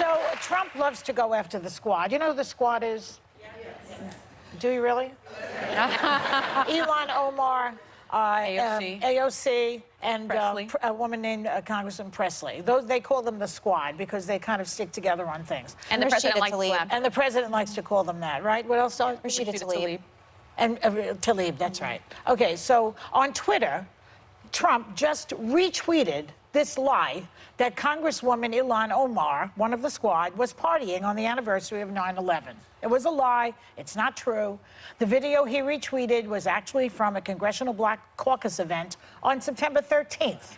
So Trump loves to go after the squad. You know who the squad is? Yes. Do you really? Elon, Omar, AOC, and a woman named Congressman Presley. They call them the squad because they kind of stick together on things. And the president likes to laugh. And the president likes to call them that, right? What else? Rashida Tlaib. And Tlaib, that's right. Okay, so on Twitter, Trump just retweeted this lie that Congresswoman Ilhan Omar, one of the squad, was partying on the anniversary of 9/11. It was a lie. It's not true. The video he retweeted was actually from a Congressional Black Caucus event on September 13th.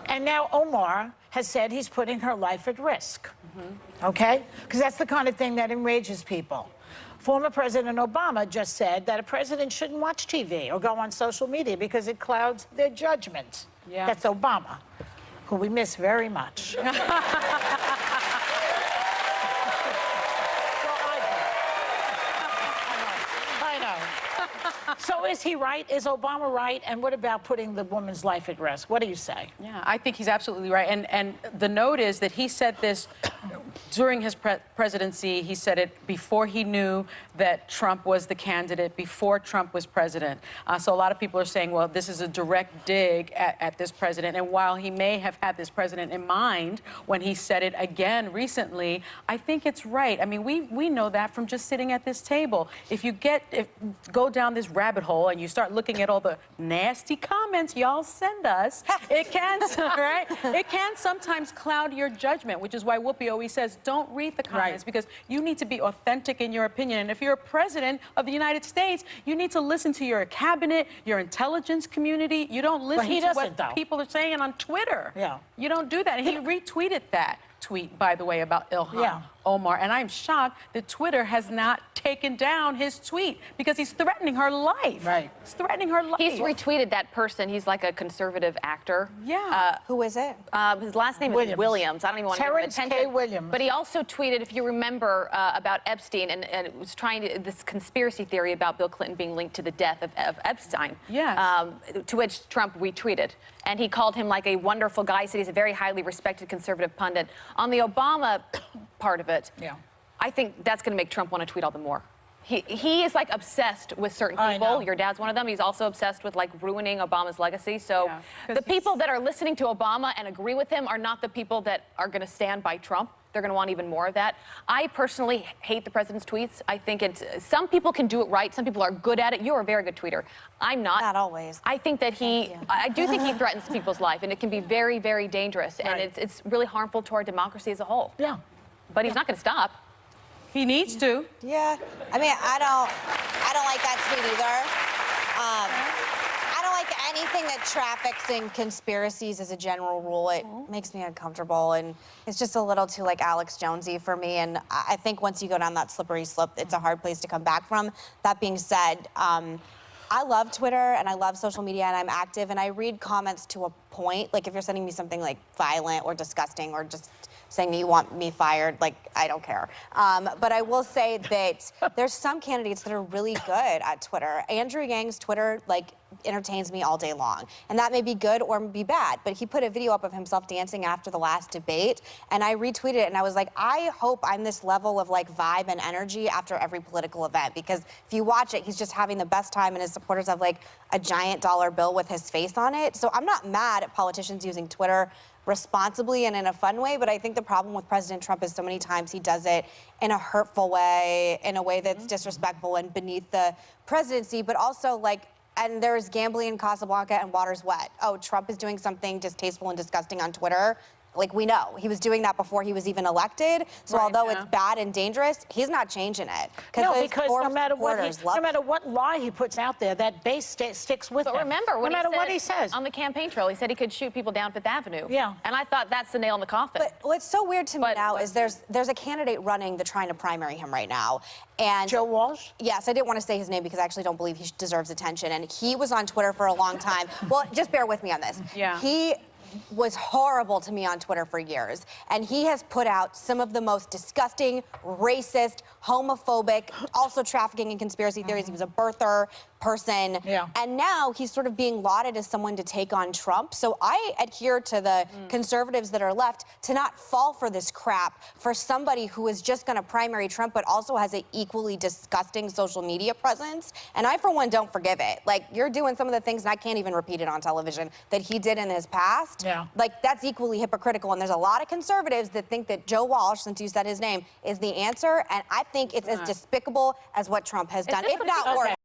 And now Omar has said he's putting her life at risk. Okay? Because that's the kind of thing that enrages people. Former President Obama just said that a president shouldn't watch TV or go on social media because it clouds their judgment. Yeah. That's Obama, who we miss very much. I know. So is he right? Is Obama right? And what about putting the woman's life at risk? What do you say? Yeah, I think he's absolutely right. And the note is that he said this during his presidency. He said it before he knew that Trump was the candidate, before Trump was president. So a lot of people are saying, well, this is a direct dig at this president. And while he may have had this president in mind when he said it again recently, I think it's right. I mean, we know that from just sitting at this table. If you go down this rabbit hole and you start looking at all the nasty comments y'all send us, it can, right? It can sometimes cloud your judgment, which is why Whoopi always says, don't read the comments, because you need to be authentic in your opinion. And if you're a president of the United States, you need to listen to your cabinet, your intelligence community. You don't listen to what people are saying on Twitter. Yeah. You don't do that. And he retweeted that tweet, by the way, about Ilhan Omar. And I'm shocked that Twitter has not taken down his tweet because he's threatening her life. Right. He's threatening her life. He's retweeted that person. He's like a conservative actor. Yeah. Who is it? His last name is Williams. I don't even want to give him attention. Terrence K. Williams. But he also tweeted, if you remember, about Epstein, and it was trying to, this conspiracy theory about Bill Clinton being linked to the death of Epstein. Yes. To which Trump retweeted. And he called him like a wonderful guy. He said he's a very highly respected conservative pundit. On the Obama part of it, I think that's going to make Trump want to tweet all the more. He is like obsessed with certain people. Your dad's one of them. He's also obsessed with like ruining Obama's legacy. So the people that are listening to Obama and agree with him are not the people that are going to stand by Trump. They're going to want even more of that. I personally hate the president's tweets. I think some people can do it right. Some people are good at it. You're a very good tweeter. I'm not. Not always. I think that I do think he threatens people's life, and it can be very, very dangerous. And it's really harmful to our democracy as a whole. Yeah. But he's not going to stop. He needs to. Yeah. I mean, I don't like that tweet either. I don't like anything that traffics in conspiracies as a general rule. It makes me uncomfortable, and it's just a little too like Alex Jonesy for me. And I think once you go down that slippery slope, it's a hard place to come back from. That being said, I love Twitter and I love social media and I'm active and I read comments to a point. Like if you're sending me something like violent or disgusting or just saying that you want me fired, like I don't care. But I will say that there's some candidates that are really good at Twitter. Andrew Yang's Twitter like entertains me all day long. And that may be good or be bad, but he put a video up of himself dancing after the last debate and I retweeted it and I was like, I hope I'm this level of like vibe and energy after every political event, because if you watch it, he's just having the best time and his supporters have like a giant dollar bill with his face on it. So I'm not mad at politicians using Twitter responsibly and in a fun way, but I think the problem with President Trump is so many times he does it in a hurtful way, in a way that's disrespectful and beneath the presidency, but also like, and there's gambling in Casablanca and water's wet. Oh, Trump is doing something distasteful and disgusting on Twitter. Like, we know. He was doing that before he was even elected. So although it's bad and dangerous, he's not changing it. No, because no matter what lie he puts out there, that base sticks with him. But remember, no matter what he says. On the campaign trail, he said he could shoot people down Fifth Avenue. Yeah. And I thought that's the nail in the coffin. But what's so weird to me now is there's a candidate running that's trying to primary him right now. And Joe Walsh? Yes, I didn't want to say his name because I actually don't believe he deserves attention. And he was on Twitter for a long time. Well, just bear with me on this. Yeah. He was horrible to me on Twitter for years. And he has put out some of the most disgusting, racist, homophobic, also trafficking in conspiracy theories. He was a birther, person. Yeah. And now he's sort of being lauded as someone to take on Trump. So I adhere to the conservatives that are left to not fall for this crap for somebody who is just going to primary Trump, but also has an equally disgusting social media presence. And I, for one, don't forgive it. Like, you're doing some of the things, and I can't even repeat it on television, that he did in his past. Yeah. Like, that's equally hypocritical. And there's a lot of conservatives that think that Joe Walsh, since you said his name, is the answer. And I think it's as despicable as what Trump has done, if not worse.